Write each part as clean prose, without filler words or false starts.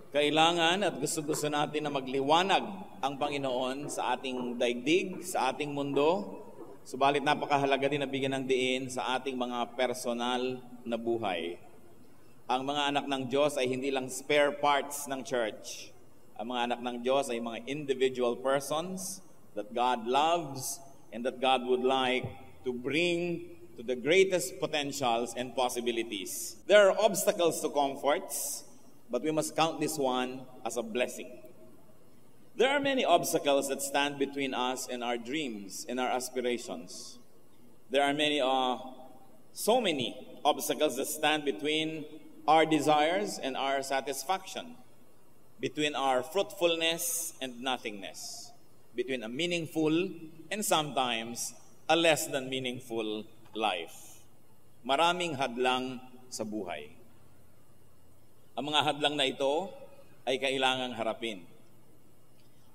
Kailangan at gusto-gusto natin na magliwanag ang Panginoon sa ating daigdig, sa ating mundo. Subalit napakahalaga din na bigyan ng diin sa ating mga personal na buhay. Ang mga anak ng Diyos ay hindi lang spare parts ng church. Ang mga anak ng Diyos ay mga individual persons that God loves and that God would like to bring to the greatest potentials and possibilities. There are obstacles to comforts, but we must count this one as a blessing. There are many obstacles that stand between us and our dreams and our aspirations. There are so many obstacles that stand between our desires and our satisfaction, between our fruitfulness and nothingness, between a meaningful and sometimes a less than meaningful life. Maraming hadlang sa buhay. Ang mga hadlang na ito ay kailangang harapin.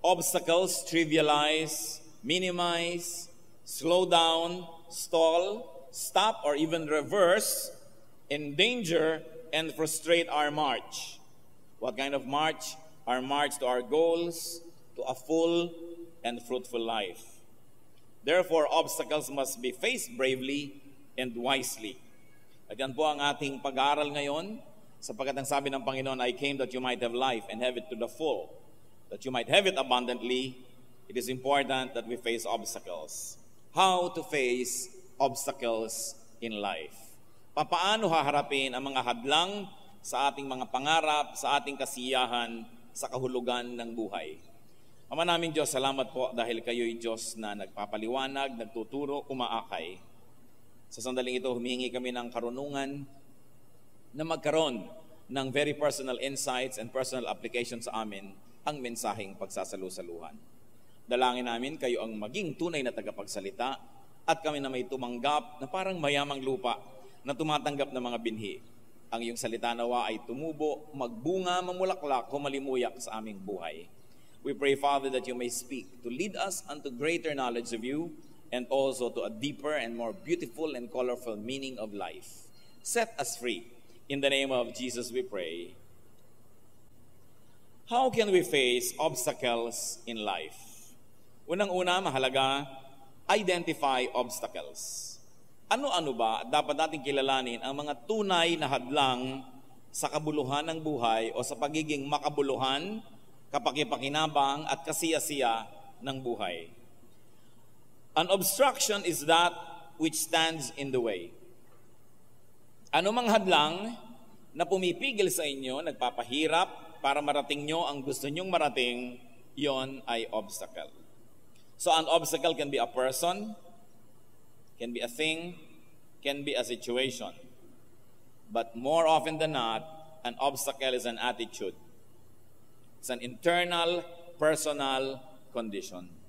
Obstacles trivialize, minimize, slow down, stall, stop, or even reverse, endanger, and frustrate our march. What kind of march? Our march to our goals, to a full and fruitful life. Therefore, obstacles must be faced bravely and wisely. At yan po ang ating pag-aaral ngayon, sapagkat ang sabi ng Panginoon, I came that you might have life and have it to the full, that you might have it abundantly. It is important that we face obstacles. How to face obstacles in life? Paano haharapin ang mga hadlang sa ating mga pangarap, sa ating kasiyahan, sa kahulugan ng buhay? Ama naming Diyos, salamat po dahil kayo'y Diyos na nagpapaliwanag, nagtuturo, umaakay. Sa sandaling ito, humingi kami ng karunungan na magkaroon ng very personal insights and personal applications sa amin ang mensaheng pagsasalu-saluhan. Dalangin namin kayo ang maging tunay na tagapagsalita at kami na may tumanggap na parang mayamang lupa na tumatanggap ng mga binhi. Ang iyong salita nawa ay tumubo, magbunga, mamulaklak, humalimuyak sa aming buhay. We pray, Father, that you may speak to lead us unto greater knowledge of you and also to a deeper and more beautiful and colorful meaning of life. Set us free. In the name of Jesus we pray. How can we face obstacles in life? Unang-una, mahalaga, identify obstacles. Ano-ano ba dapat natin kilalanin ang mga tunay na hadlang sa kabuluhan ng buhay o sa pagiging makabuluhan, kapakipakinabang at kasiyasiya ng buhay? An obstruction is that which stands in the way. Ano mang hadlang na pumipigil sa inyo, nagpapahirap para marating nyo ang gusto nyong marating, yon ay obstacle. So an obstacle can be a person, can be a thing, can be a situation. But more often than not, an obstacle is an attitude. It's an internal, personal condition.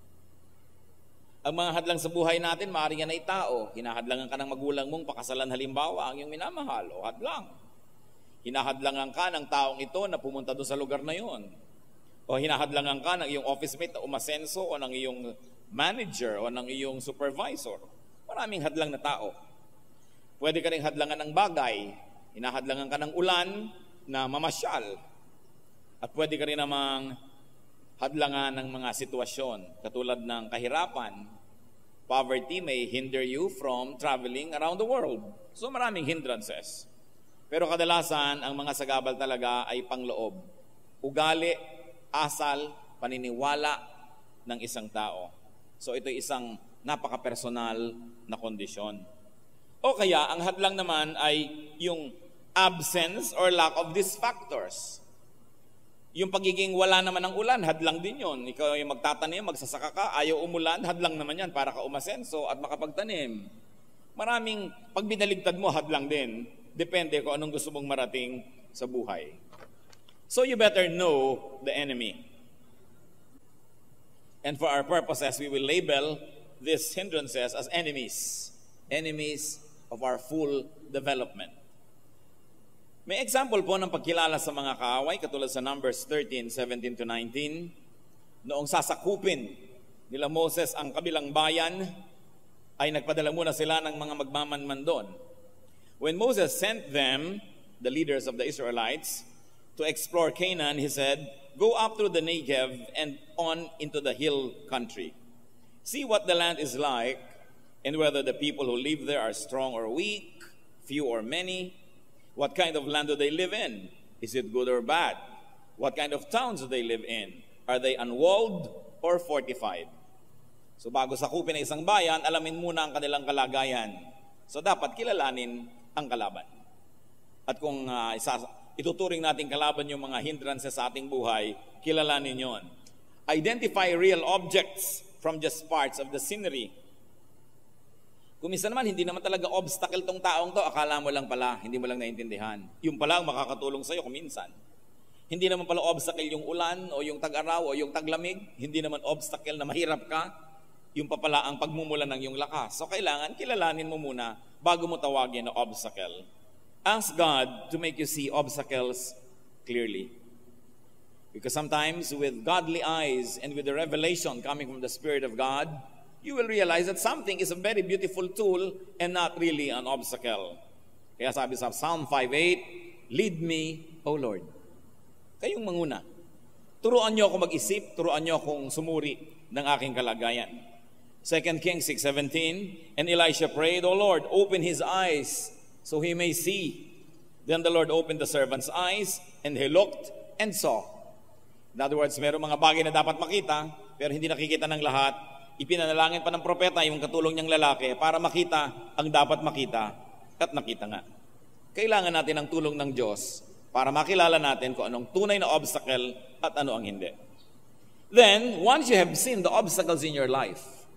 Ang mga hadlang sa buhay natin, maaaring yan ay tao. Hinahadlangan ka ng magulang mong pakasalan halimbawa ang iyong minamahal o hadlang. Hinahadlangan ka ng taong ito na pumunta doon sa lugar na yon. O hinahadlangan ka ng iyong office mate na umasenso o ng iyong manager o ng iyong supervisor. Maraming hadlang na tao. Pwede ka rin hadlangan ng bagay. Hinahadlangan ka ng ulan na mamasyal. At pwede ka rin namang hadlangan ng mga sitwasyon katulad ng kahirapan. Poverty may hinder you from traveling around the world. So maraming hindrances. Pero kadalasan, ang mga sagabal talaga ay pangloob. Ugali, asal, paniniwala ng isang tao. So ito isang napaka-personal na kondisyon. O kaya, ang hadlang naman ay yung absence or lack of these factors. Yung pagiging wala naman ng ulan, hadlang din yon. Ikaw yung magtatanim, magsasaka ka, ayaw umulan, hadlang naman yan para ka umasenso at makapagtanim. Maraming, pag binaligtad mo, hadlang din. Depende kung anong gusto mong marating sa buhay. So you better know the enemy. And for our purposes, we will label these hindrances as enemies. Enemies of our full development. May example po ng pagkilala sa mga kaaway, katulad sa Numbers 13:17-19, noong sasakupin nila Moses ang kabilang bayan, ay nagpadala muna sila ng mga magmamanman doon. When Moses sent them, the leaders of the Israelites, to explore Canaan, he said, "Go up through the Negev and on into the hill country. See what the land is like, and whether the people who live there are strong or weak, few or many. What kind of land do they live in? Is it good or bad? What kind of towns do they live in? Are they unwalled or fortified?" So bago sakupin ang isang bayan, alamin muna ang kanilang kalagayan. So dapat kilalanin ang kalaban. At kung ituturing natin kalaban yung mga hindrances sa ating buhay, kilalanin yon. Identify real objects from just parts of the scenery. Kung minsan naman, hindi naman talaga obstacle tong taong to, akala mo lang pala, hindi mo lang naintindihan. Yung pala ang makakatulong sa'yo kung minsan. Hindi naman pala obstacle yung ulan o yung tag-araw o yung taglamig. Hindi naman obstacle na mahirap ka. Yung pa pala ang pagmumulan ng yung lakas. So kailangan kilalanin mo muna bago mo tawagin na obstacle. Ask God to make you see obstacles clearly. Because sometimes with godly eyes and with the revelation coming from the Spirit of God, you will realize that something is a very beautiful tool and not really an obstacle. Kaya sabi sa Psalm 5:8, "Lead me, O Lord." Kayong manguna. Turuan niyo ako mag-isip, turuan niyo akong sumuri ng aking kalagayan. 2 Kings 6:17, "And Elisha prayed, O Lord, open his eyes so he may see. Then the Lord opened the servant's eyes, and he looked and saw." In other words, mayroong mga bagay na dapat makita, pero hindi nakikita ng lahat. Ipinanalangin pa ng propeta yung katulong niyang lalaki para makita ang dapat makita, at nakita nga. Kailangan natin ang tulong ng Diyos para makilala natin kung anong tunay na obstacle at ano ang hindi. Then, once you have seen the obstacles in your life,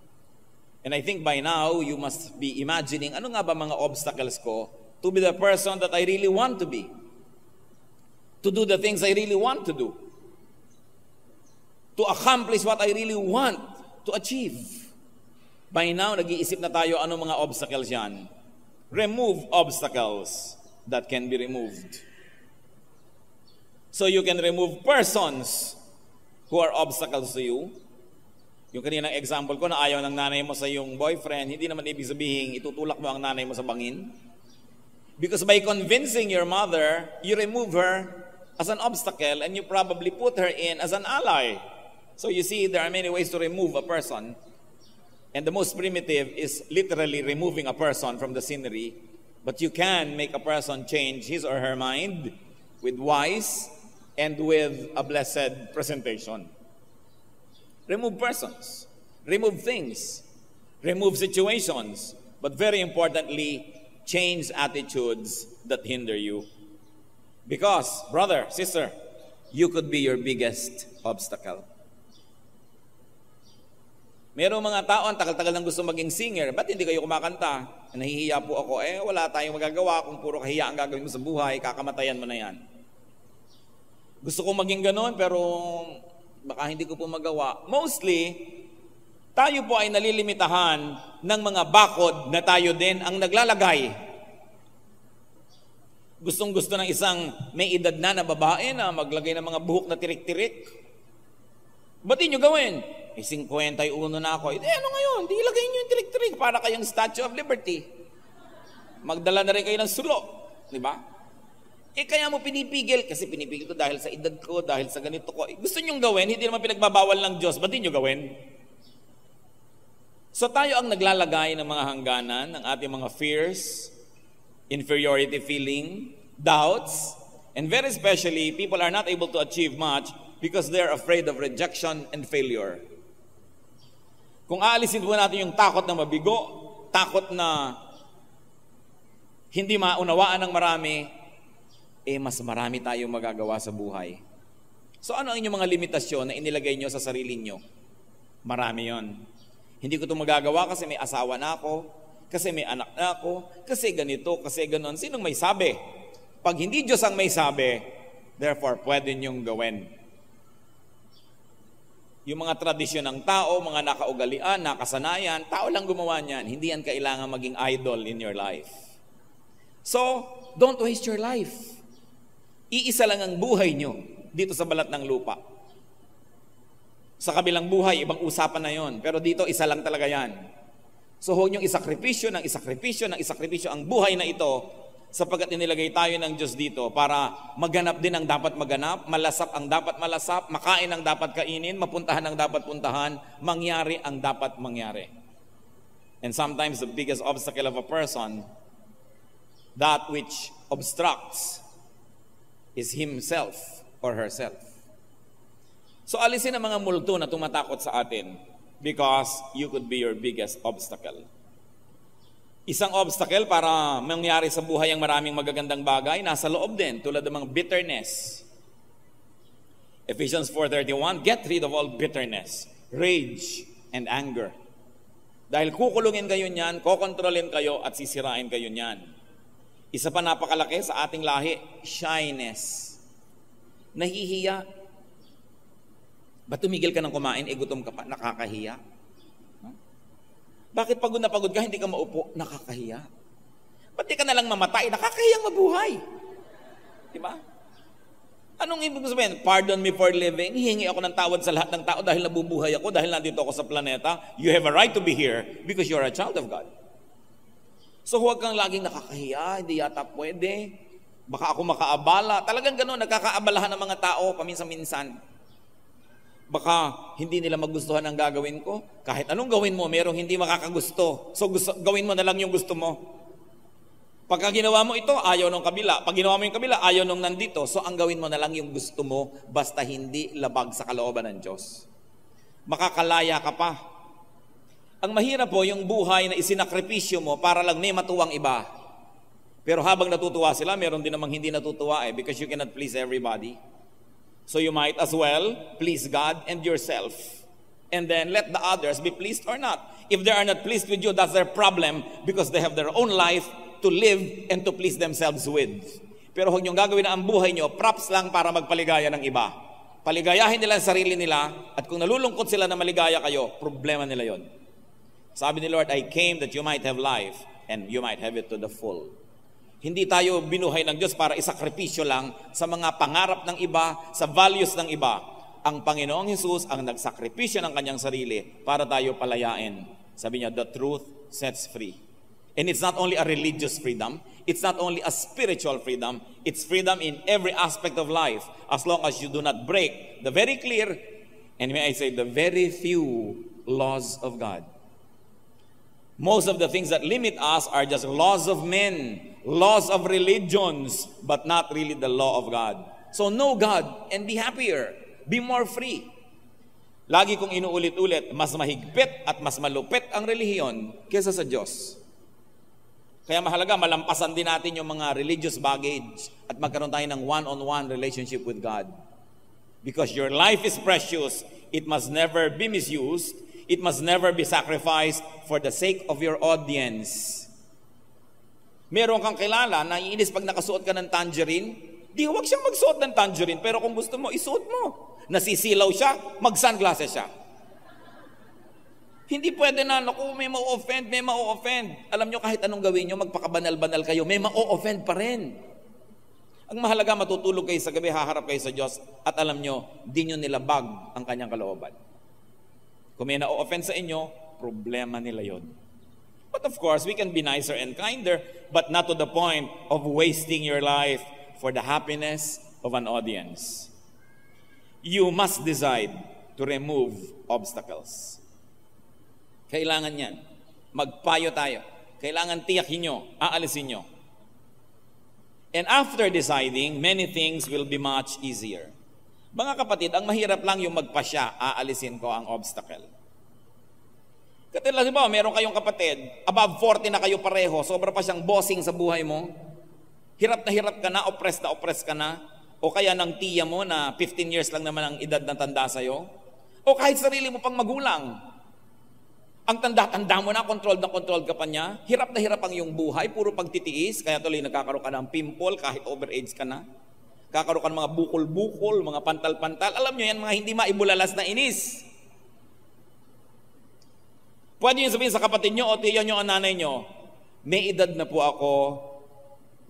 and I think by now, you must be imagining, ano nga ba mga obstacles ko to be the person that I really want to be? To do the things I really want to do? To accomplish what I really want to achieve? By now, nag-iisip na tayo ano mga obstacles yan. Remove obstacles that can be removed. So you can remove persons who are obstacles to you. Yung kaninang example ko na ayaw ng nanay mo sa iyong boyfriend, hindi naman ibig sabihin itutulak mo ang nanay mo sa bangin. Because by convincing your mother, you remove her as an obstacle and you probably put her in as an ally. So you see, there are many ways to remove a person. And the most primitive is literally removing a person from the scenery. But you can make a person change his or her mind with wise and with a blessed presentation. Remove persons, remove things, remove situations, but very importantly, change attitudes that hinder you. Because, brother, sister, you could be your biggest obstacle. Merong mga tao, ang tagal-tagal lang gusto maging singer, ba't hindi kayo kumakanta? Nahihiya po ako, wala tayong magagawa kung puro kahiya ang gagawin mo sa buhay, kakamatayan mo na yan. Gusto kong maging ganon, pero baka hindi ko po magawa. Mostly, tayo po ay nalilimitahan ng mga bakod na tayo din ang naglalagay. Gustong-gusto ng isang may edad na babae na maglagay ng mga buhok na tirik-tirik. Ba't nyo gawin? 51 na ako. Ano ngayon? Di ilagay nyo yung tirik-tirik para kayong Statue of Liberty. Magdala na rin kayo ng sulo. Di ba? Kaya mo pinipigil. Kasi pinipigil ko dahil sa edad ko, dahil sa ganito ko. Gusto nyong gawin, hindi naman pinagbabawal ng Diyos. Ba't nyo gawin? So tayo ang naglalagay ng mga hangganan, ng ating mga fears, inferiority feeling, doubts, and very especially, people are not able to achieve much because they're afraid of rejection and failure. Kung aalisin po natin yung takot na mabigo, takot na hindi maunawaan ng marami, mas marami tayong magagawa sa buhay. So ano ang inyong mga limitasyon na inilagay nyo sa sarili nyo? Marami yon. Hindi ko ito magagawa kasi may asawa na ako, kasi may anak na ako, kasi ganito, kasi ganon. Sinong may sabi? Pag hindi Diyos ang may sabi, therefore pwede nyong gawin. Yung mga tradisyon ng tao, mga nakaugalian, nakasanayan, tao lang gumawa niyan. Hindi yan kailangan maging idol in your life. So, don't waste your life. Iisa lang ang buhay nyo dito sa balat ng lupa. Sa kabilang buhay, ibang usapan na yon. Pero dito, isa lang talaga yan. So huwag niyong isakripisyo ng isakripisyo ng isakripisyo ang buhay na ito sapagkat inilagay tayo ng Diyos dito para maganap din ang dapat maganap, malasap ang dapat malasap, makain ang dapat kainin, mapuntahan ang dapat puntahan, mangyari ang dapat mangyari. And sometimes the biggest obstacle of a person, that which obstructs, is himself or herself. So alisin ang mga multo na tumatakot sa atin because you could be your biggest obstacle. Isang obstacle para mangyari sa buhay ang maraming magagandang bagay, nasa loob din, tulad ng mga bitterness. Ephesians 4:31, get rid of all bitterness, rage, and anger. Dahil kukulungin kayo niyan, kokontrolin kayo at sisirain kayo niyan. Isa pa napakalaki sa ating lahi, shyness. Nahihiya. Ba't tumigil ka ng kumain, gutom ka pa, nakakahiya? Bakit pagod na pagod ka, hindi ka maupo, nakakahiya? Ba't di ka nalang mamatay, nakakahiyang mabuhay? Diba? Anong ibig sabihin? Pardon me for living, hihingi ako ng tawad sa lahat ng tao dahil nabubuhay ako, dahil nandito ako sa planeta. You have a right to be here because you're a child of God. So huwag kang laging nakakahiya, hindi yata pwede. Baka ako makaabala. Talagang gano'n, nagkakaabalahan ng mga tao paminsan-minsan. Baka hindi nila magustuhan ang gagawin ko. Kahit anong gawin mo, merong hindi makakagusto. So gawin mo na lang yung gusto mo. Pagka ginawa mo ito, ayaw nung kabila. Pag ginawa mo yung kabila, ayaw nung nandito. So ang gawin mo na lang yung gusto mo, basta hindi labag sa kalooban ng Diyos. Makakalaya ka pa. Ang mahirap po yung buhay na isinakripisyo mo para lang may matuwang iba. Pero habang natutuwa sila, meron din namang hindi natutuwa because you cannot please everybody. So you might as well please God and yourself. And then let the others be pleased or not. If they are not pleased with you, that's their problem because they have their own life to live and to please themselves with. Pero huwag niyong gagawin na ang buhay niyo, props lang para magpaligaya ng iba. Paligayahin nila ang sarili nila at kung nalulungkot sila na maligaya kayo, problema nila yon. Sabi ni Lord, I came that you might have life and you might have it to the full. Hindi tayo binuhay ng Diyos para isakripisyo lang sa mga pangarap ng iba, sa values ng iba. Ang Panginoong Hesus ang nagsakripisyo ng kanyang sarili para tayo palayain. Sabi niya, the truth sets free. And it's not only a religious freedom, it's not only a spiritual freedom, it's freedom in every aspect of life as long as you do not break the very clear, and may I say, the very few laws of God. Most of the things that limit us are just laws of men, laws of religions, but not really the law of God. So know God and be happier. Be more free. Lagi kong inuulit-ulit, mas mahigpit at mas malupit ang relihiyon kaysa sa Diyos. Kaya mahalaga, malampasan din natin yung mga religious baggage at magkaroon tayo ng one-on-one relationship with God. Because your life is precious, it must never be misused. It must never be sacrificed for the sake of your audience. Meron kang kilala na iinis pag nakasuot ka ng tangerine, di huwag siyang magsuot ng tangerine, pero kung gusto mo, isuot mo. Nasisilaw siya, mag-sunglasses siya. Hindi pwede na, naku, may ma-offend, may ma-offend. Alam nyo, kahit anong gawin nyo, magpakabanal-banal kayo, may ma-offend pa rin. Ang mahalaga, matutulog kayo sa gabi, haharap kayo sa Diyos, at alam nyo, di nyo nilabag ang kanyang kalooban. Kung may na-offend sa inyo, problema nila yon. But of course, we can be nicer and kinder, but not to the point of wasting your life for the happiness of an audience. You must decide to remove obstacles. Kailangan yan. Magpayo tayo. Kailangan tiyakin nyo, aalisin nyo. And after deciding, many things will be much easier. Mga kapatid, ang mahirap lang yung magpasya, aalisin ko ang obstacle. Katulad, halimbawa, meron kayong kapatid, above 40 na kayo pareho, sobra pa siyang bossing sa buhay mo, hirap ka na oppressed ka na, o kaya ng tiya mo na 15 years lang naman ang edad na tanda sa'yo, o kahit sarili mo pang magulang, ang tanda-tanda mo na controlled ka pa niya, hirap na hirap ang iyong buhay, puro pagtitiis, kaya tuloy nagkakaroon ka ng pimple kahit overage ka na, kakaroon ka ng mga bukol-bukol, mga pantal-pantal, alam nyo yan, mga hindi maibulalas na inis. Pwede nyo sabihin sa kapatid nyo o tiya nyo o nanay nyo, may edad na po ako,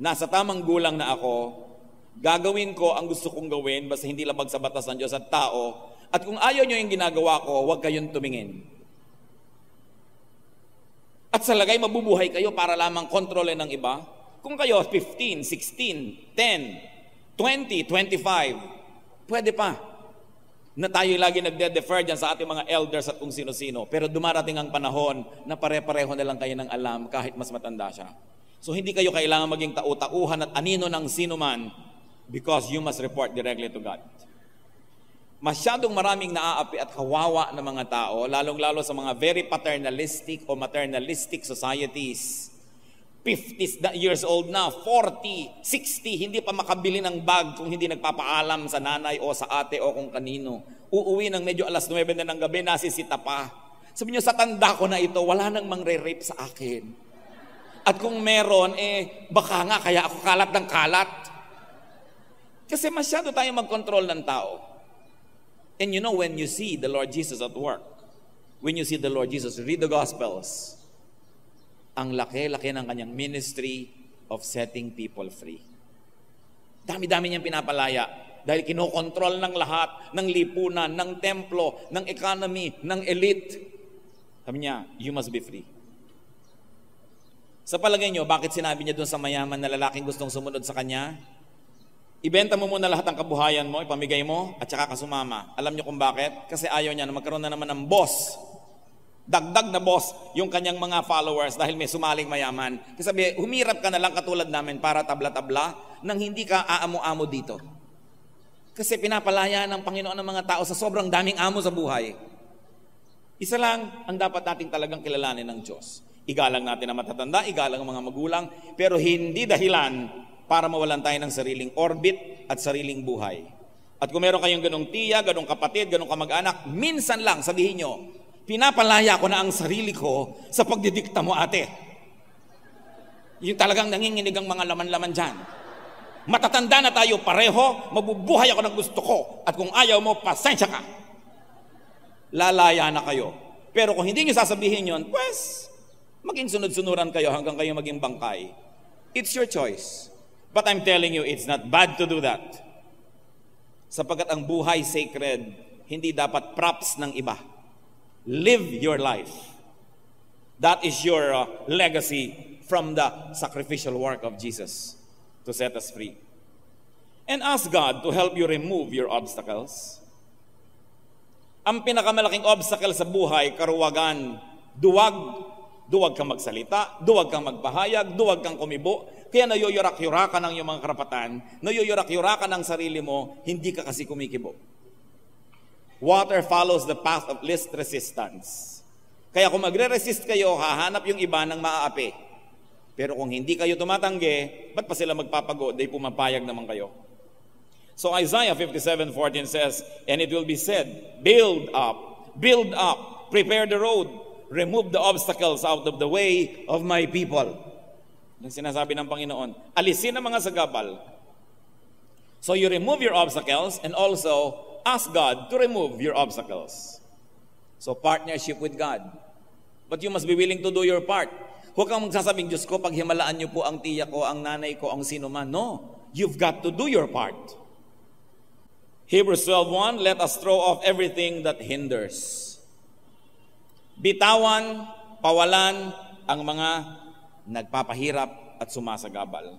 nasa tamang gulang na ako, gagawin ko ang gusto kong gawin, basta hindi labag sa batas ng Diyos at tao, at kung ayaw nyo yung ginagawa ko, huwag kayong tumingin. At sa lagay, mabubuhay kayo para lamang kontrolin ng iba. Kung kayo 15, 16, 10, 20, 25, pwede pa na tayo lagi nagde-defer dyan sa ating mga elders at kung sino-sino. Pero dumarating ang panahon na pare-pareho na lang kayo ng alam kahit mas matanda siya. So hindi kayo kailangan maging tau-tauhan at anino ng sino man because you must report directly to God. Masyadong maraming naaapi at kawawa ng mga tao, lalong-lalo sa mga very paternalistic o maternalistic societies. 50 years old na, 40, 60, hindi pa makabili ng bag kung hindi nagpapaalam sa nanay o sa ate o kung kanino. Uuwi ng medyo alas 9 na ng gabi, nasisita pa. Sabi niyo, sa tanda ko na ito, wala nang mangre-rape sa akin. At kung meron, baka nga kaya ako kalat ng kalat. Kasi masyado tayo mag-control ng tao. And you know, when you see the Lord Jesus at work, when you see the Lord Jesus read the Gospels, ang laki-laki ng kanyang ministry of setting people free. Dami-dami niyang pinapalaya dahil kinokontrol ng lahat, ng lipunan, ng templo, ng economy, ng elite. Sabi niya, you must be free. Sa palagay niyo, bakit sinabi niya doon sa mayaman na lalaking gustong sumunod sa kanya? Ibenta mo muna lahat ng kabuhayan mo, ipamigay mo, at saka kasumama. Alam niyo kung bakit? Kasi ayaw niya na magkaroon na naman ng boss. Dagdag na boss yung kanyang mga followers dahil may sumaling mayaman. Kasi sabi, humirap ka na lang katulad namin para tabla-tabla nang hindi ka aamo-amo dito. Kasi pinapalaya ng Panginoon ng mga tao sa sobrang daming amo sa buhay. Isa lang ang dapat nating talagang kilalanin ng Diyos. Igalang natin ang matatanda, igalang ang mga magulang, pero hindi dahilan para mawalan tayo ng sariling orbit at sariling buhay. At kung meron kayong ganong tiya, ganong kapatid, ganong kamag-anak, minsan lang sabihin nyo, pinapalaya ko na ang sarili ko sa pagdidikta mo, ate. Yung talagang nanginginig ang mga laman-laman dyan. Matatanda na tayo pareho, mabubuhay ako ng gusto ko, at kung ayaw mo, pasensya ka. Lalaya na kayo. Pero kung hindi nyo sasabihin yon, pues, maging sunod-sunuran kayo hanggang kayo maging bangkay. It's your choice. But I'm telling you, it's not bad to do that. Sapagkat ang buhay sacred, hindi dapat props ng iba. Live your life. That is your legacy from the sacrificial work of Jesus to set us free. And ask God to help you remove your obstacles. Ang pinakamalaking obstacle sa buhay, karuwagan, duwag. Duwag kang magsalita, duwag kang magpahayag, duwag kang kumibo. Kaya nayoyorak-yorakan ng iyong mga karapatan, nayoyorak-yorakan ng sarili mo, hindi ka kasi kumikibo. Water follows the path of least resistance. Kaya kung magre-resist kayo, hahanap yung iba ng maaapi. Pero kung hindi kayo tumatanggi, ba't pa sila magpapagod? Ay pumapayag naman kayo. So Isaiah 57:14 says, and it will be said, build up, prepare the road, remove the obstacles out of the way of my people. Yung sinasabi ng Panginoon, alisin ang mga sagabal. So you remove your obstacles and also ask God to remove your obstacles. So partnership with God. But you must be willing to do your part. Huwag kang magsasabing, Diyos ko, paghimalaan niyo po ang tiya ko, ang nanay ko, ang sino man. No, you've got to do your part. Hebrews 12:1, let us throw off everything that hinders. Bitawan, pawalan ang mga nagpapahirap at sumasagabal.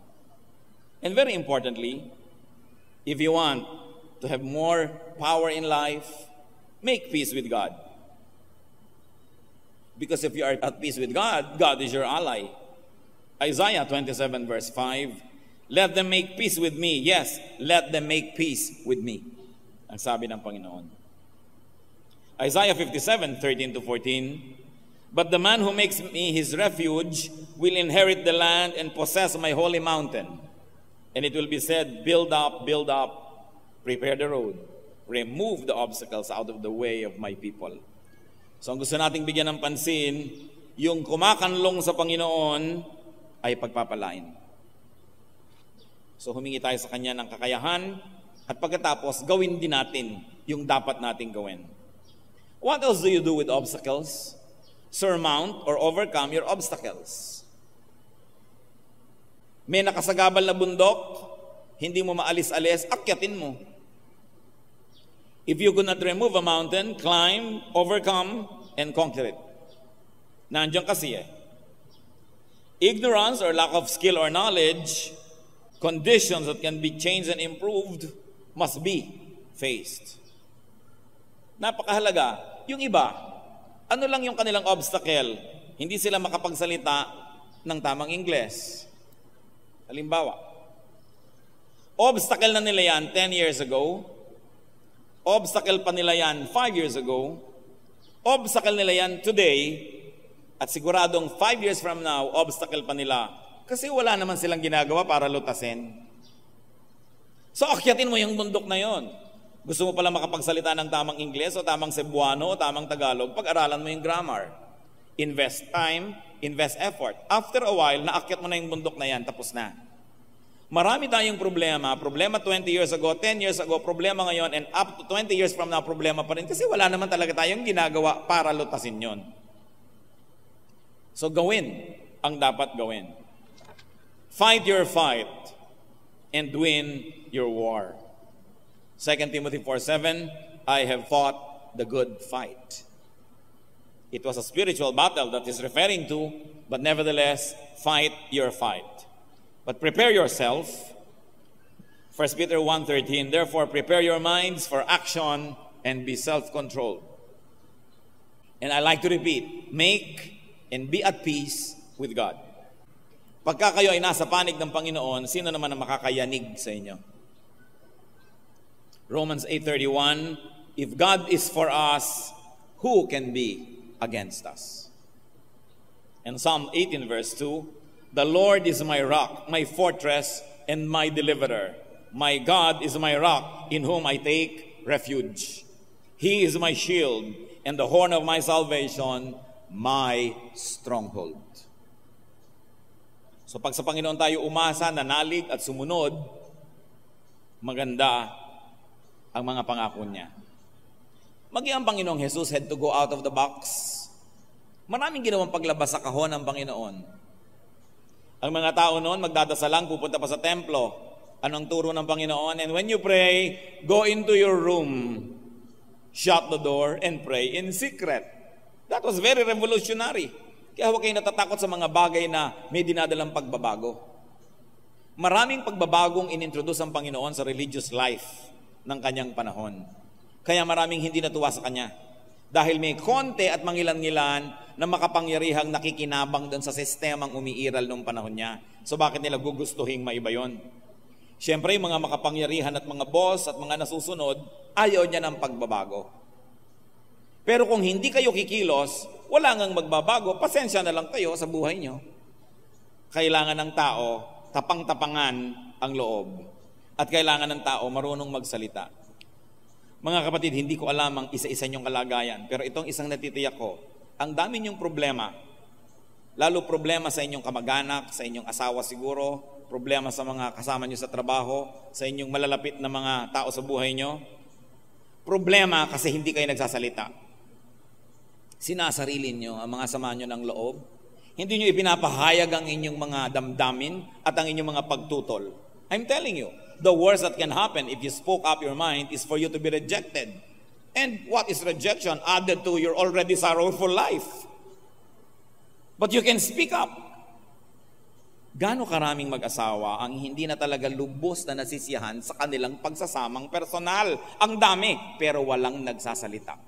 And very importantly, if you want to have more power in life, make peace with God. Because if you are at peace with God, God is your ally. Isaiah 27:5, let them make peace with me. Yes, let them make peace with me. Ang sabi ng Panginoon. Isaiah 57:13-14, but the man who makes me his refuge will inherit the land and possess my holy mountain. And it will be said, build up, prepare the road, remove the obstacles out of the way of my people. So ang gusto nating bigyan ng pansin, yung kumakanlong sa Panginoon ay pagpapalain. So humingi tayo sa Kanya ng kakayahan at pagkatapos gawin din natin yung dapat nating gawin. What else do you do with obstacles? Surmount or overcome your obstacles. May nakasagabal na bundok, hindi mo maalis-alis, akyatin mo. If you could not remove a mountain, climb, overcome, and conquer it. Nandiyan kasi Ignorance or lack of skill or knowledge, conditions that can be changed and improved, must be faced. Napakahalaga. Yung iba, ano lang yung kanilang obstacle? Hindi sila makapagsalita ng tamang Ingles. Halimbawa, obstacle na nila yan 10 years ago, obstacle pa nila yan 5 years ago, obstacle nila yan today, at siguradong 5 years from now, obstacle pa nila. Kasi wala naman silang ginagawa para lutasin. So akyatin mo yung bundok na yon. Gusto mo pala makapagsalita ng tamang Ingles o tamang Cebuano o tamang Tagalog, pag-aralan mo yung grammar. Invest time, invest effort. After a while, naakyat mo na yung bundok na yan, tapos na. Marami tayong problema 20 years ago, 10 years ago, problema ngayon, and up to 20 years from now, problema pa rin. Kasi wala naman talaga tayong ginagawa para lutasin yon. So gawin ang dapat gawin. Fight your fight and win your war. 2 Timothy 4:7, I have fought the good fight. It was a spiritual battle that is referring to, but nevertheless, fight your fight. But prepare yourself. 1 Peter 1:13, therefore prepare your minds for action and be self-controlled. And I like to repeat, make and be at peace with God. Pagka kayo ay nasa panig ng Panginoon, sino naman ang makakayanig sa inyo? Romans 8:31, if God is for us, who can be against us? And Psalm 18 verse 2, the Lord is my rock, my fortress, and my deliverer. My God is my rock, in whom I take refuge. He is my shield, and the horn of my salvation, my stronghold. So pag sa Panginoon tayo umasa, nanalig at sumunod, maganda ang mga pangako niya. Maging ang Panginoong Jesus had to go out of the box. Maraming ginawang paglabas sa kahon ng Panginoon. Ang mga tao noon, magdadasal lang, pupunta pa sa templo. Anong turo ng Panginoon? And when you pray, go into your room, shut the door, and pray in secret. That was very revolutionary. Kaya huwag kayo natatakot sa mga bagay na may dinadalang pagbabago. Maraming pagbabagong inintroduce ang Panginoon sa religious life ng kanyang panahon. Kaya maraming hindi natuwa sa kanya. Dahil may konti at mangilan-ngilan na makapangyarihang nakikinabang doon sa sistemang umiiral noong panahon niya. So bakit nila gugustuhin maiba yun? Siyempre, yung mga makapangyarihan at mga boss at mga nasusunod, ayaw niya ng pagbabago. Pero kung hindi kayo kikilos, wala ngang magbabago, pasensya na lang kayo sa buhay nyo. Kailangan ng tao, tapang-tapangan ang loob. At kailangan ng tao, marunong magsalita. Mga kapatid, hindi ko alam ang isa-isa nyong kalagayan, pero itong isang natitiyak ko, ang dami nyong problema, lalo problema sa inyong kamag-anak, sa inyong asawa siguro, problema sa mga kasama nyo sa trabaho, sa inyong malalapit na mga tao sa buhay nyo, problema kasi hindi kayo nagsasalita. Sinasarili nyo ang mga sama nyo ng loob. Hindi nyo ipinapahayag ang inyong mga damdamin at ang inyong mga pagtutol. I'm telling you, the worst that can happen if you spoke up your mind is for you to be rejected. And what is rejection added to your already sorrowful life? But you can speak up. Gaano karaming mag-asawa ang hindi na talaga lubos na nasisiyahan sa kanilang pagsasamang personal? Ang dami, pero walang nagsasalita.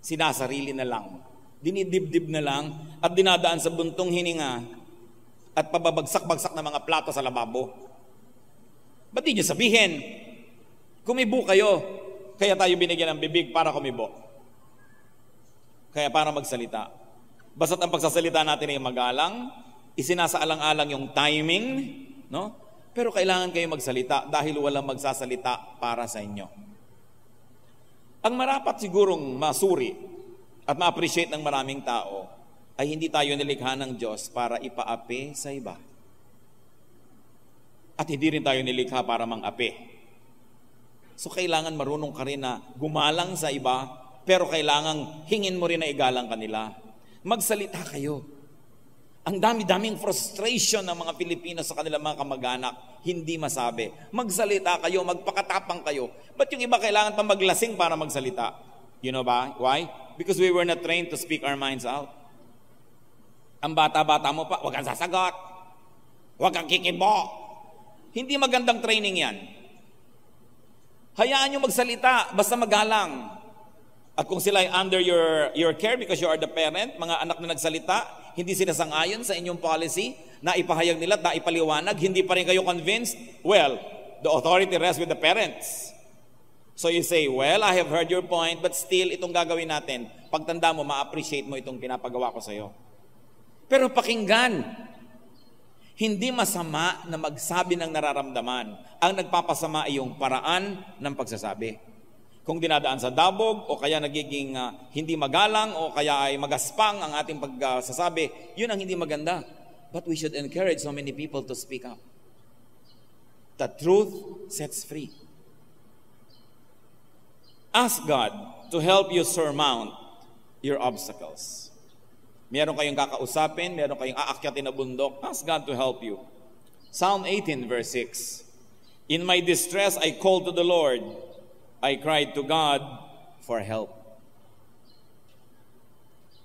Sinasarili na lang, dinidibdib na lang, at dinadaan sa buntong hininga at pababagsak-bagsak na mga plato sa lababo. Ba't di nyo sabihin, kumibo kayo, kaya tayo binigyan ng bibig para kumibo. Kaya para magsalita. Basta't ang pagsasalita natin ay magalang, isinasaalang-alang yung timing, no? Pero kailangan kayo magsalita dahil walang magsasalita para sa inyo. Ang marapat sigurong masuri at ma-appreciate ng maraming tao ay hindi tayo nilikha ng Diyos para ipaapi sa iba. At hindi rin tayo nilikha para mang-api. So kailangan marunong ka rin na gumalang sa iba, pero kailangan hingin mo rin na igalang kanila. Magsalita kayo. Ang dami-daming frustration ng mga Pilipino sa kanilang mga kamag-anak, hindi masabi. Magsalita kayo, magpakatapang kayo. Ba't yung iba kailangan pa maglasing para magsalita? You know ba? Why? Because we were not trained to speak our minds out. Ang bata-bata mo pa, huwag kang sasagot. Huwag kang kikibo. Hindi magandang training yan. Hayaan nyo magsalita, basta magalang. At kung sila ay under your care because you are the parent, mga anak na nagsalita, hindi sila sang-ayon sa inyong policy, na ipahayag nila, na ipaliwanag, hindi pa rin kayo convinced, well, the authority rests with the parents. So you say, well, I have heard your point, but still, itong gagawin natin. Pagtanda mo, ma-appreciate mo itong pinapagawa ko sa iyo. Pero pakinggan, hindi masama na magsabi ng nararamdaman. Ang nagpapasama ay yung paraan ng pagsasabi. Kung dinadaan sa dabog, o kaya nagiging hindi magalang, o kaya ay magaspang ang ating pagsasabi, yun ang hindi maganda. But we should encourage so many people to speak up. The truth sets free. Ask God to help you surmount your obstacles. Meron kayong kakausapin, meron kayong aakyatin na bundok, ask God to help you. Psalm 18 verse 6. In my distress I called to the Lord. I cried to God for help.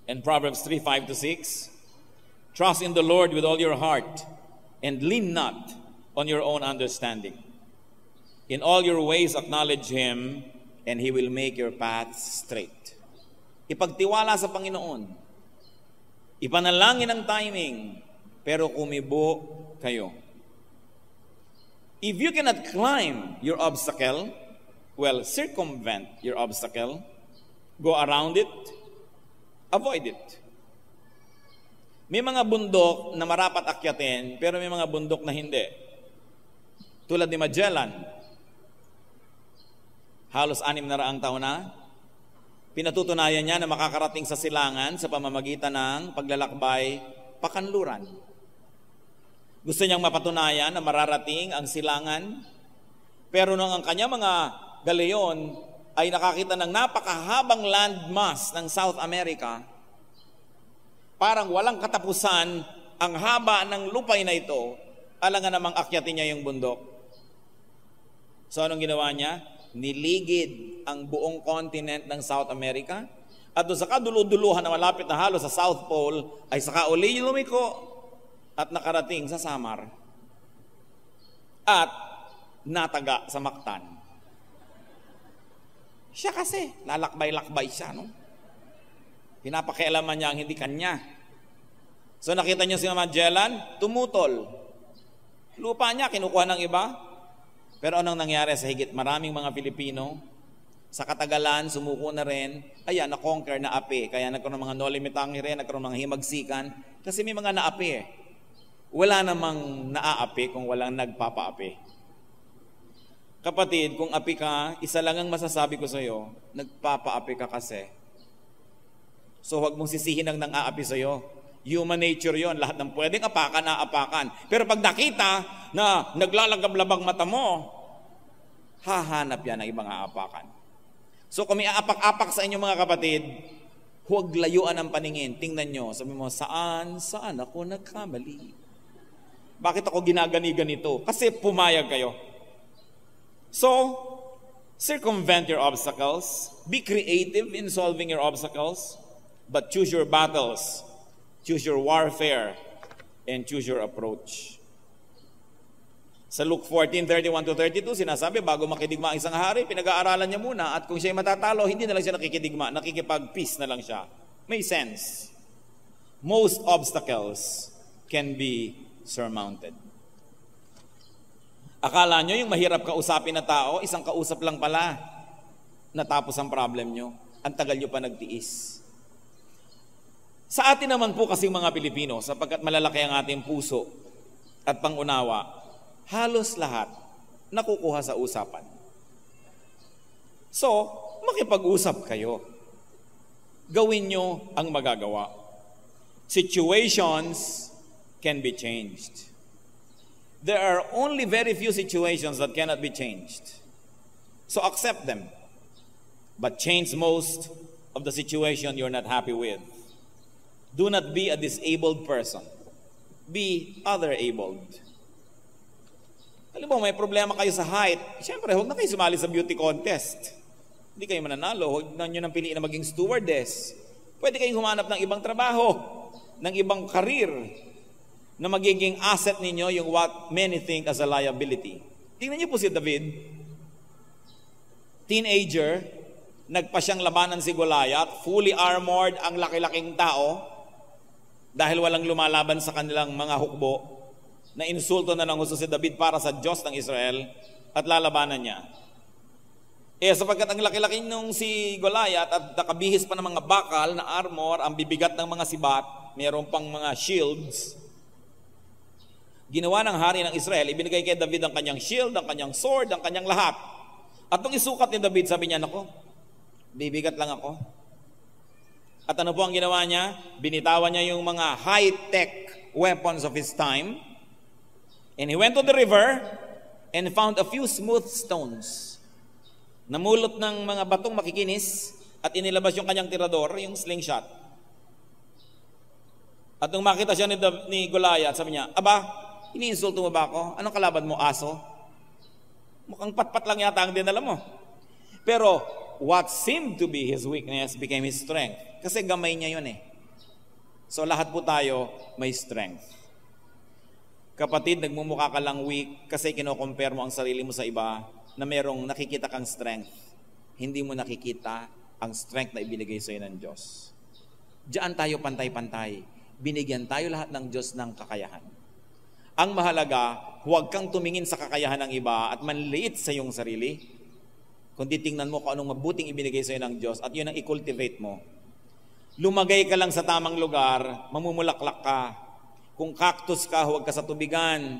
And Proverbs 3:5-6. Trust in the Lord with all your heart and lean not on your own understanding. In all your ways acknowledge Him and He will make your paths straight. Ipagtiwala sa Panginoon. Ipanalangin ang timing, pero kumibo kayo. If you cannot climb your obstacle, well, circumvent your obstacle, go around it, avoid it. May mga bundok na marapat akyatin, pero may mga bundok na hindi. Tulad ni Magellan, halos 600 taon na, pinatutunayan niya na makakarating sa silangan sa pamamagitan ng paglalakbay pakanluran. Gusto niyang mapatunayan na mararating ang silangan, pero nung ang kanya mga galeon ay nakakita ng napakahabang landmass ng South America, parang walang katapusan ang haba ng lupay na ito, alangan namang akyatin niya yung bundok. So anong ginawa niya? Niligid ang buong continent ng South America, at doon sa kaduluduluhan na malapit na halos sa South Pole ay saka uli lumiko at nakarating sa Samar at nataga sa Mactan. Siya kasi, lalakbay-lakbay siya, no? Pinapakialaman niya ang hindi kanya. So nakita niyo si Magellan, tumutol. Lupa niya, kinukuha ng iba. Pero anong nangyari sa higit maraming mga Pilipino? Sa katagalan, sumuko na rin. Ayan, na-conquer na api. Kaya nagkaroon ng mga nolimitanghi rin, nagkaroon ng mga himagsikan. Kasi may mga naapi eh. Wala namang naaapi kung walang nagpapaapi. Kapatid, kung api ka, isa lang ang masasabi ko sa iyo, nagpapaapi ka kasi. So huwag mong sisihin ang nang-aapi sa iyo. Human nature yon, lahat ng pwedeng apakan, naapakan. Pero pag nakita na naglalagab-labang mata mo, hahanap yan ng ibang aapakan. So kung may aapak-apak sa inyong mga kapatid, huwag layuan ang paningin. Tingnan nyo, sabi mo, saan ako nagkamali? Bakit ako ginagani-ganito? Kasi pumayag kayo. So, circumvent your obstacles. Be creative in solving your obstacles. But choose your battles. Choose your warfare. And choose your approach. Sa Luke 14:31-32, sinasabi, bago makidigma ang isang hari, pinag-aaralan niya muna, at kung siya'y matatalo, hindi na lang siya nakikidigma, nakikipag-peace na lang siya. May sense. Most obstacles can be surmounted. Akala nyo yung mahirap kausapin na tao, isang kausap lang pala, natapos ang problem nyo. Ang tagal nyo pa nagtiis. Sa atin naman po kasing mga Pilipino, sapagkat malalaki ang ating puso at pangunawa, halos lahat nakukuha sa usapan. So, makipag-usap kayo. Gawin nyo ang magagawa. Situations can be changed. There are only very few situations that cannot be changed. So accept them. But change most of the situation you're not happy with. Do not be a disabled person. Be other-abled. Alam mo, may problema kayo sa height. Siyempre, huwag na kayo sumali sa beauty contest. Hindi kayo mananalo. Huwag na nyo nang piliin na maging stewardess. Pwede kayong humanap ng ibang trabaho. ng ibang karir na magiging asset ninyo yung what many think as a liability. Tingnan niyo po si David. Teenager, nagpa siyang labanan si Goliath, fully armored ang laki-laking tao dahil walang lumalaban sa kanilang mga hukbo, na insulto na ng husto si David para sa Diyos ng Israel at lalabanan niya. Sapagkat ang laki-laki nung si Goliath at nakabihis pa ng mga bakal na armor, ang bibigat ng mga sibat, mayroon pang mga shields, ginawa ng hari ng Israel, ibinigay kay David ang kanyang shield, ang kanyang sword, ang kanyang lahat. At nung isukat ni David, sabi niya, nako, bibigat lang ako. At ano po ang ginawa niya? Binitawan niya yung mga high-tech weapons of his time. And he went to the river and found a few smooth stones. Namulot ng mga batong makikinis at inilabas yung kanyang tirador, yung slingshot. At nung makita siya ni Goliath, sabi niya, aba, iniinsulto mo ba ako? Anong kalaban mo, aso? Mukhang patpat lang yata ang dinala mo. Pero what seemed to be his weakness became his strength. Kasi gamay niya yun eh. So lahat po tayo may strength. Kapatid, nagmumukha ka lang weak kasi kino-compare mo ang sarili mo sa iba na merong nakikita kang strength. Hindi mo nakikita ang strength na ibinigay sa iyo ng Diyos. Diyan tayo pantay-pantay. Binigyan tayo lahat ng Diyos ng kakayahan. Ang mahalaga, huwag kang tumingin sa kakayahan ng iba at manliit sa iyong sarili, kundi tingnan mo kung anong mabuting ibinigay sa iyo ng Diyos at yun ang i-cultivate mo. Lumagay ka lang sa tamang lugar, mamumulaklak ka. Kung cactus ka, huwag ka sa tubigan.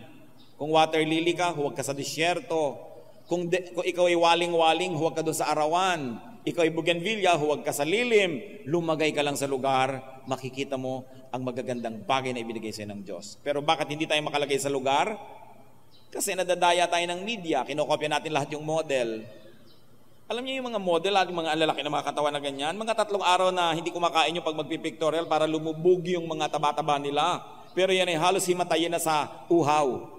Kung water lily ka, huwag ka sa disyerto. Kung ikaw ay waling-waling, huwag ka doon sa arawan. Ikaw ay bougainvillea, huwag ka sa lilim. Lumagay ka lang sa lugar, makikita mo ang magagandang bagay na ibinigay sa ng Diyos. Pero bakit hindi tayo makalagay sa lugar? Kasi nadadaya tayo ng media, kinokopya natin lahat yung model. Alam niyo yung mga model, yung mga lalaki na mga katawan na ganyan, mga 3 araw na hindi kumakain yung pag magpipictorial para lumubog yung mga taba-taba nila. Pero yan ay halos himatayin na sa uhaw.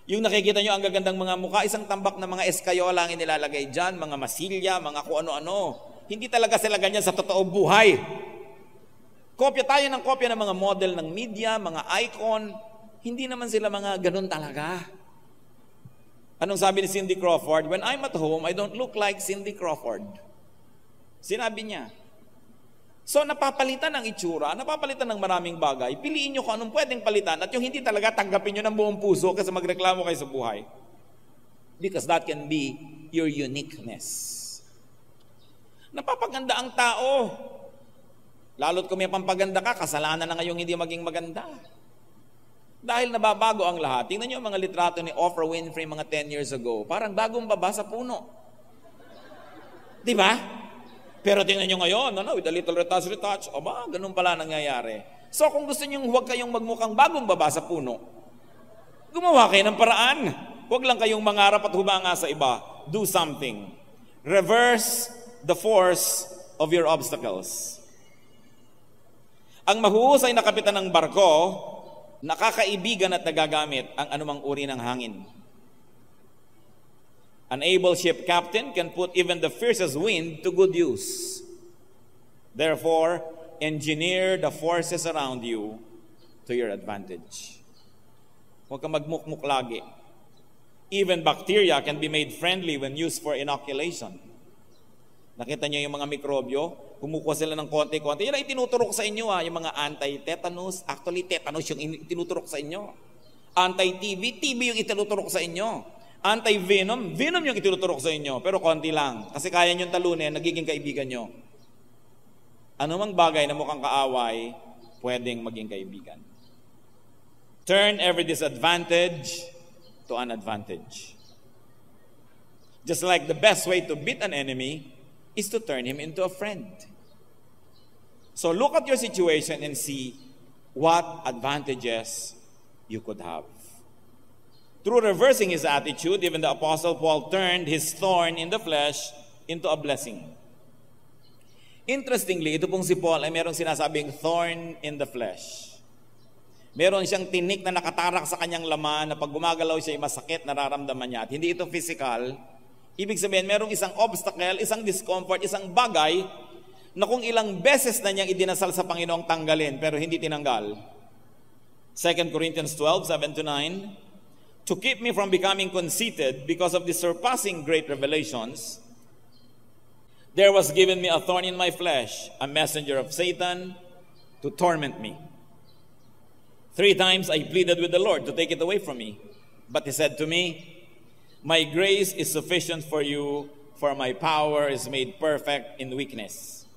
Yung nakikita nyo ang gagandang mga mukha, isang tambak na mga eskayola ang inilalagay dyan, mga masilya, mga kung ano-ano. Hindi talaga sila ganyan sa totoo buhay. Kopya tayo ng kopya ng mga model ng media, mga icon. Hindi naman sila mga ganun talaga. Anong sabi ni Cindy Crawford? When I'm at home, I don't look like Cindy Crawford. Sinabi niya. So napapalitan ng itsura, napapalitan ng maraming bagay. Piliin nyo kung anong pwedeng palitan at yung hindi talaga tanggapin nyo ng buong puso kasi magreklamo kayo sa buhay. Because that can be your uniqueness. Napapaganda ang tao. Lalo't kung may pampaganda ka, kasalanan na ngayong hindi maging maganda. Dahil nababago ang lahat. Tingnan nyo ang mga litrato ni Oprah Winfrey mga 10 years ago. Parang bagong baba sa puno. Di ba? Pero tingnan nyo ngayon, with a little retouch, ganun pala nangyayari. So kung gusto nyo huwag kayong magmukhang bagong baba sa puno, gumawa kayo ng paraan. Huwag lang kayong mangarap at humanga sa iba. Do something. Reverse the force of your obstacles. Ang mahuhusay na kapitan ng barko, nakakaibigan at nagagamit ang anumang uri ng hangin. An able ship captain can put even the fiercest wind to good use. Therefore, engineer the forces around you to your advantage. Huwag kang magmukmuk lagi. Even bacteria can be made friendly when used for inoculation. Nakita niyo yung mga mikrobyo, kumukuha sila ng konti-konti. Yan ay tinuturok sa inyo, yung mga anti-tetanus. Actually, tetanus yung tinuturok sa inyo. Anti-TB, TB yung itinuturok sa inyo. Anti-venom, venom yung itinuturok sa inyo. Pero konti lang. Kasi kaya nyo talunin, nagiging kaibigan nyo. Ano mang bagay na mukhang kaaway, pwedeng maging kaibigan. Turn every disadvantage to an advantage. Just like the best way to beat an enemy is to turn him into a friend. So look at your situation and see what advantages you could have. Through reversing his attitude, even the Apostle Paul turned his thorn in the flesh into a blessing. Interestingly, ito pong si Paul ay merong sinasabing thorn in the flesh. Meron siyang tinik na nakatarak sa kanyang laman na pag gumagalaw siya ay masakit, nararamdaman niya. At hindi ito physical. Ibig sabihin, merong isang obstacle, isang discomfort, isang bagay na kung ilang beses na niyang idinasal sa Panginoong tanggalin, pero hindi tinanggal. 2 Corinthians 12:7-9, to keep me from becoming conceited because of the surpassing great revelations, there was given me a thorn in my flesh, a messenger of Satan, to torment me. 3 times I pleaded with the Lord to take it away from me. But he said to me, my grace is sufficient for you, for my power is made perfect in weakness.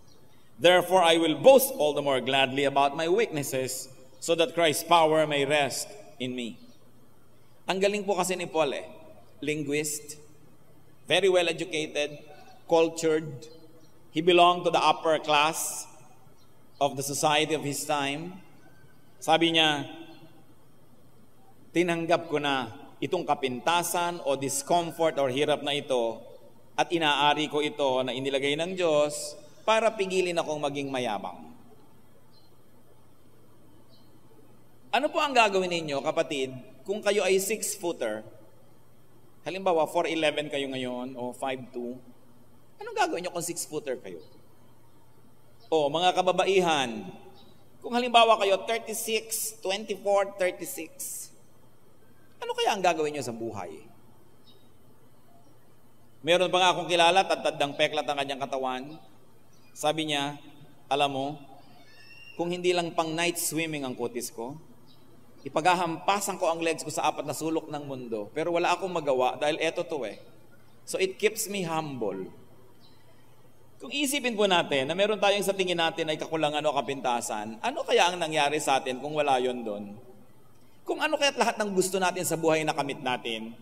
Therefore I will boast all the more gladly about my weaknesses, so that Christ's power may rest in me. Ang galing po kasi ni Paul linguist, very well educated, cultured. He belonged to the upper class of the society of his time. Sabi niya, tinanggap ko na itong kapintasan o discomfort or hirap na ito at inaari ko ito na inilagay ng Diyos para pigilin akong maging mayabang. Ano po ang gagawin ninyo, kapatid, kung kayo ay 6-footer? Halimbawa, 4'11 kayo ngayon o 5'2". Anong gagawin nyo kung 6-footer kayo? O, mga kababaihan, kung halimbawa kayo 36, 24, 36, ano kaya ang gagawin nyo sa buhay? Meron pa nga akong kilala, tad-tadang peklat ang kanyang katawan. Sabi niya, alam mo, kung hindi lang pang night swimming ang kutis ko, ipaghahampasan ko ang legs ko sa 4 na sulok ng mundo. Pero wala akong magawa dahil eto to So it keeps me humble. Kung isipin po natin na meron tayong sa tingin natin ay kakulangan o kapintasan, ano kaya ang nangyari sa atin kung wala yon doon? Kung ano kaya't lahat ng gusto natin sa buhay na kamit natin,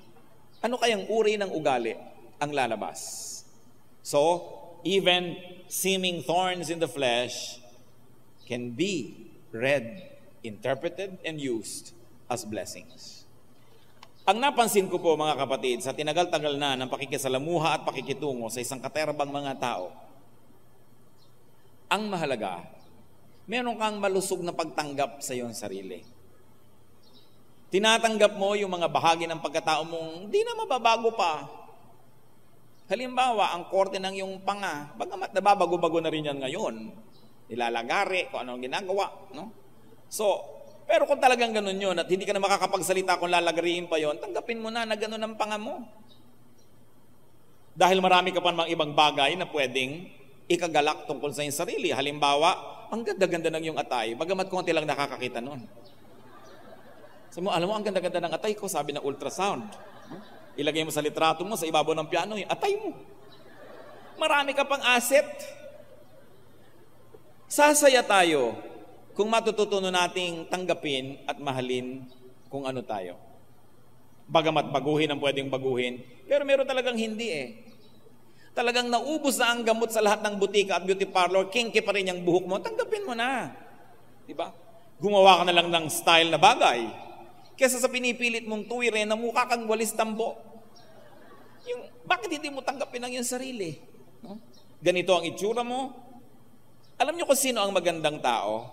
ano kayang uri ng ugali ang lalabas? So, even seeming thorns in the flesh can be read, interpreted, and used as blessings. Ang napansin ko po mga kapatid, sa tinagal-tagal na ng pakikisalamuha at pakikitungo sa isang katerbang mga tao, ang mahalaga, meron kang malusog na pagtanggap sa iyong sarili. Tinatanggap mo yung mga bahagi ng pagkatao mong di na mababago pa. Halimbawa, ang korte ng iyong panga, bagamat nababago-bago na rin yan ngayon. Nilalagari, kung ano ang ginagawa. No? So, pero kung talagang ganun yun at hindi ka na makakapagsalita kung lalagariin pa yon, tanggapin mo na ganun ang panga mo. Dahil marami ka pa namang ibang bagay na pwedeng ikagalak tungkol sa iyong sarili. Halimbawa, ang ganda-ganda ng iyong atay, bagamat konti lang nakakakita nun. Sabi mo, alam mo, ang ganda-ganda ng atay ko, sabi ng ultrasound. Ilagay mo sa litrato mo, sa ibabaw ng piano, yung atay mo. Marami ka pang asset. Sasaya tayo kung matututunan nating tanggapin at mahalin kung ano tayo. Bagamat baguhin ang pwedeng baguhin, pero meron talagang hindi Talagang naubos na ang gamot sa lahat ng butika at beauty parlor, kinky pa rin yung buhok mo, tanggapin mo na. Diba? Gumawa ka na lang ng style na bagay. Kesa sa pinipilit mong tuwirin na mukha kang walis tambo. Bakit hindi mo tanggapin ang iyong sarili? No? Ganito ang itsura mo. Alam niyo kung sino ang magandang tao?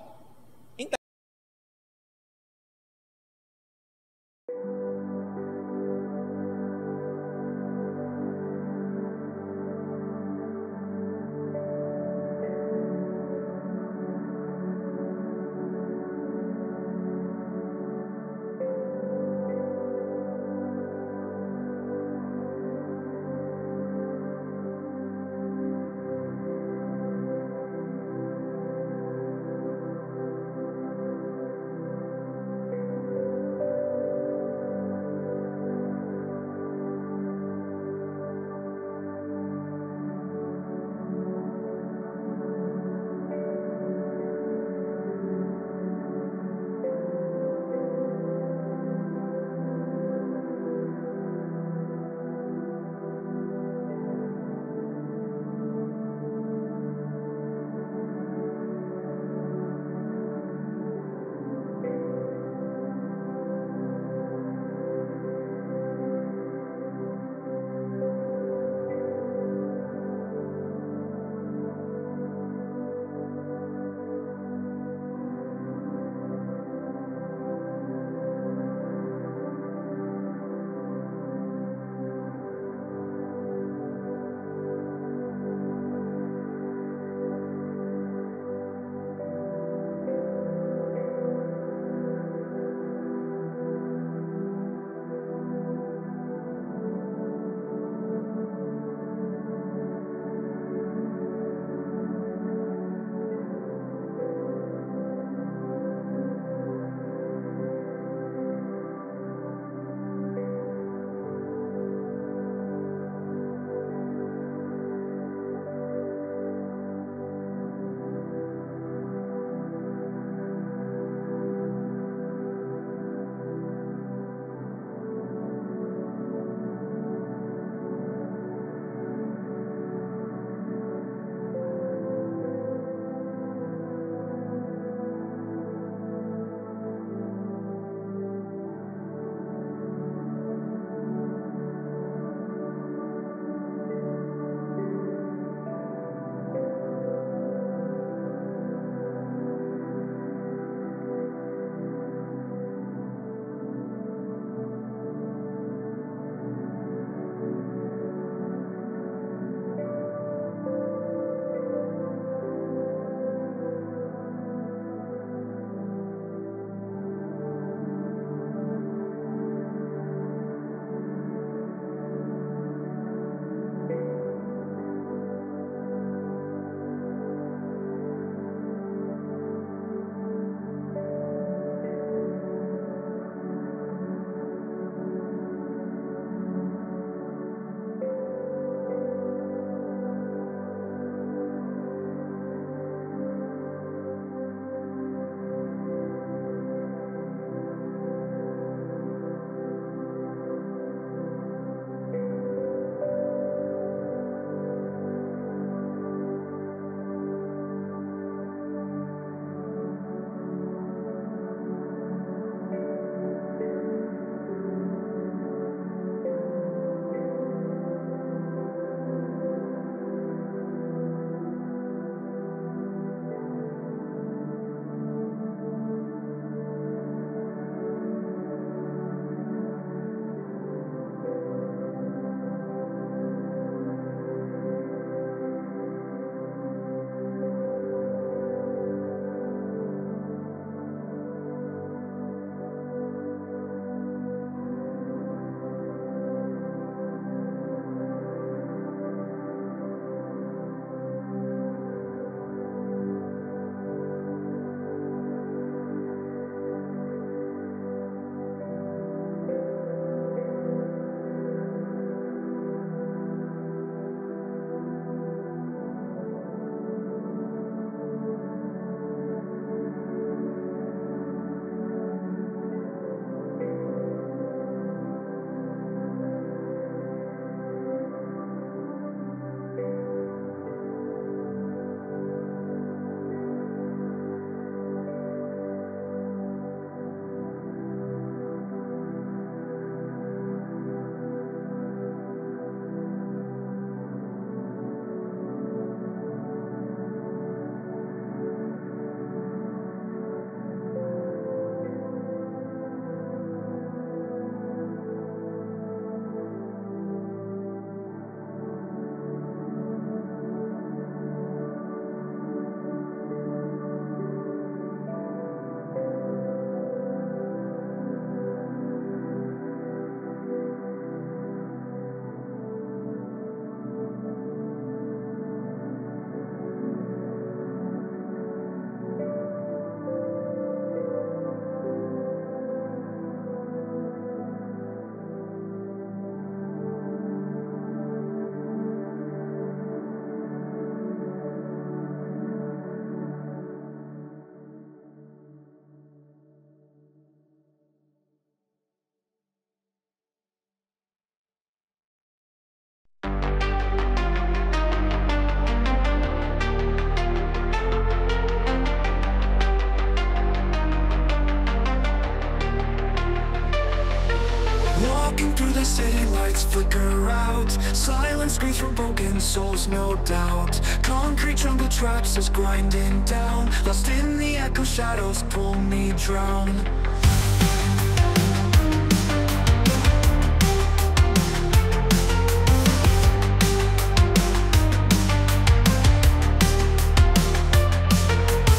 screams from broken souls, no doubt. Concrete jungle traps us grinding down. Lost in the echo, shadows pull me drown.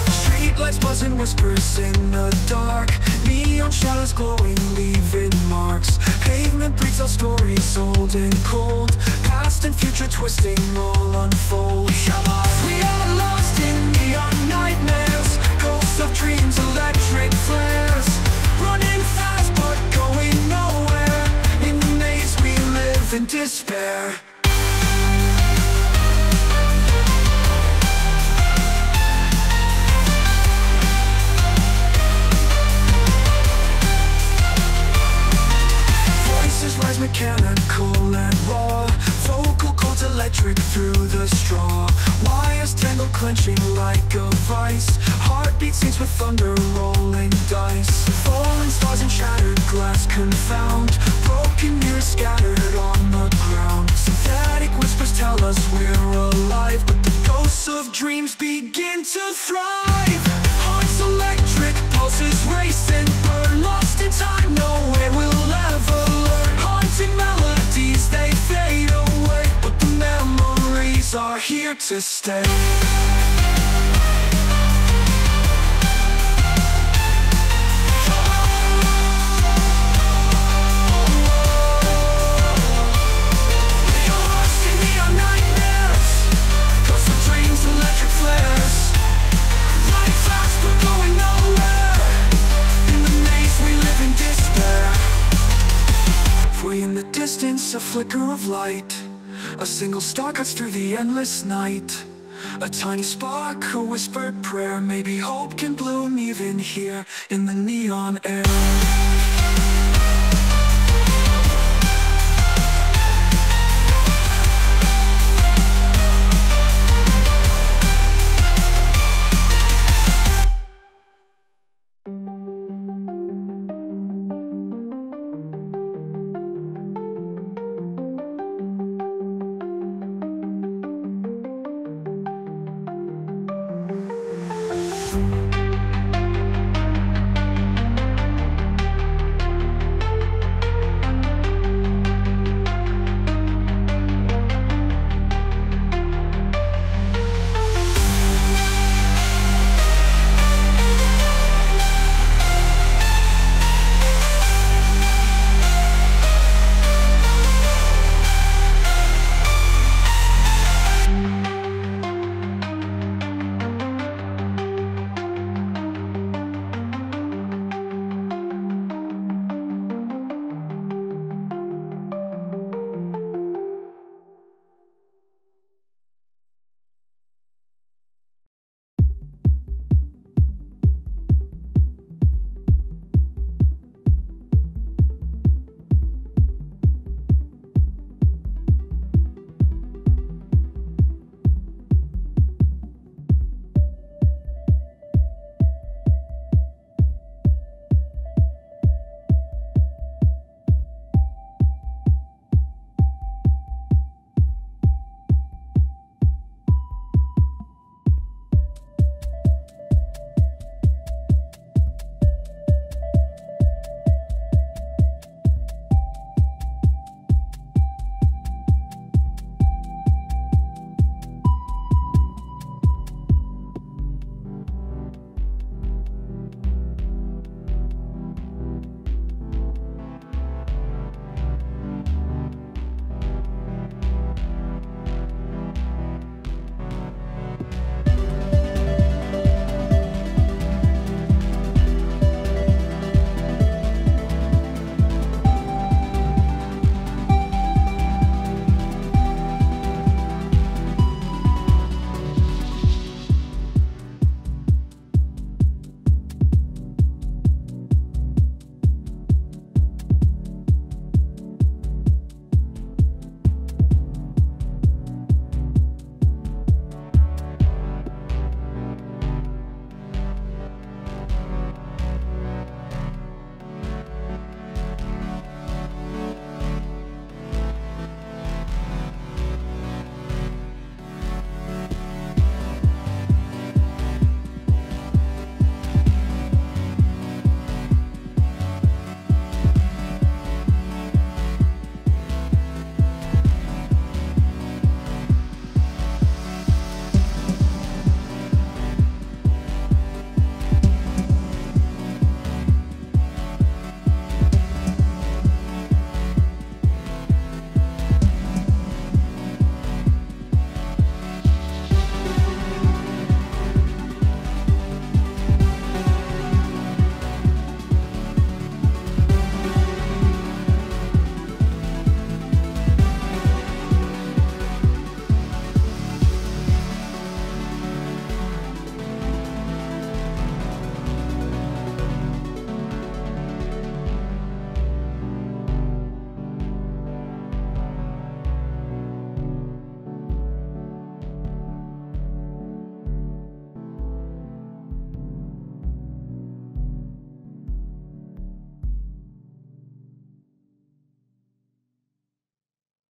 Streetlights buzzing, whispers in the dark. Neon shadows glowing, leaving marks. Pavement breathes out stories old and cold. Past and future twisting, all unfold. We are lost in neon nightmares. Ghosts of dreams, electric flares. Running fast but going nowhere. In the maze we live in despair. Rise mechanical and raw. Vocal cords electric through the straw. Wires tangled, clenching like a vice. Heartbeat sings with thunder, rolling dice. Falling stars and shattered glass confound. Broken mirrors scattered on the ground. Synthetic whispers tell us we're alive, but the ghosts of dreams begin to thrive. Hearts electric, pulses racing, burn lost in time, nowhere we'll ever learn. Haunting melodies, they fade away, but the memories are here to stay. In the distance, a flicker of light. A single star cuts through the endless night. A tiny spark, a whispered prayer. Maybe hope can bloom even here in the neon air.